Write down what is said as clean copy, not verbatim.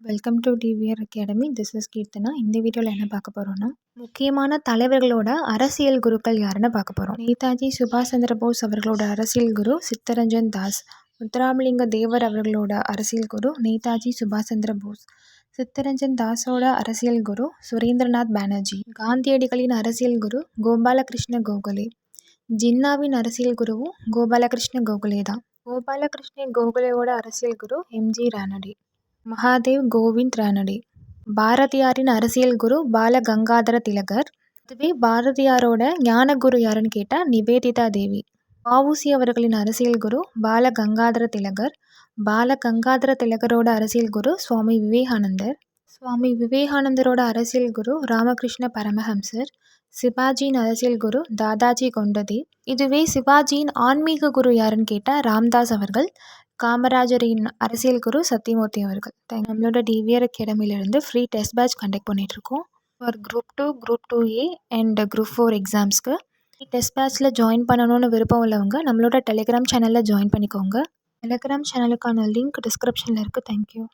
Welcome to TVR academy. This is Keerthana. இந்த வீடியோவில் என்ன பார்க்க போகிறோன்னா, முக்கியமான தலைவர்களோட அரசியல் குருக்கள் யாருன்னு பார்க்க போகிறோம். நேதாஜி சுபாஷ் சந்திர போஸ் அவர்களோட அரசியல் குரு சித்தரஞ்சன் தாஸ். முத்துராமலிங்க தேவர் அவர்களோட அரசியல் குரு நேதாஜி சுபாஷ் சந்திர போஸ். சித்தரஞ்சன் தாஸோட அரசியல் குரு சுரேந்திரநாத் பானர்ஜி. காந்தியடிகளின் அரசியல் குரு கோபாலகிருஷ்ண கோகலே. ஜின்னாவின் அரசியல் குருவும் கோபாலகிருஷ்ண கோகலே தான். கோபாலகிருஷ்ண கோகலேவோட அரசியல் குரு எம்ஜி ரானடே. மகாதேவ் கோவிந்த் ரானடே. பாரதியாரின் அரசியல் குரு பால கங்காதர திலகர். அதுவே பாரதியாரோட ஞான குரு யாருன்னு கேட்டால் நிவேதிதா தேவி. வஉசி அவர்களின் அரசியல் குரு பால கங்காதர திலகர். பால கங்காதர திலகரோட அரசியல் குரு சுவாமி விவேகானந்தர். சுவாமி விவேகானந்தரோட அரசியல் குரு ராமகிருஷ்ண பரமஹம்சர். சிவாஜியின் அரசியல் குரு தாதாஜி கொண்டதேவ். இதுவே சிவாஜியின் ஆன்மீக குரு யாருன்னு கேட்டால் ராம்தாஸ் அவர்கள். காமராஜரின் அரசியல் குரு சத்தியமூர்த்தி அவர்கள். நம்மளோட டிவிஆர் அகாடமியிலேருந்து ஃப்ரீ டெஸ்ட் பேட்ச் கண்டக்ட் பண்ணிகிட்ருக்கோம் for group 2, group 2A and group 4 எக்ஸாம்ஸ்க்கு. டெஸ்ட் பேட்ச்சில் ஜாயின் பண்ணணும்னு விருப்பம் உள்ளவங்க நம்மளோட டெலிகிராம் சேனலில் ஜாயின் பண்ணிக்கோங்க. டெலிகிராம் சேனலுக்கான லிங்க் டிஸ்கிரிப்ஷனில் இருக்குது. தேங்க்யூ.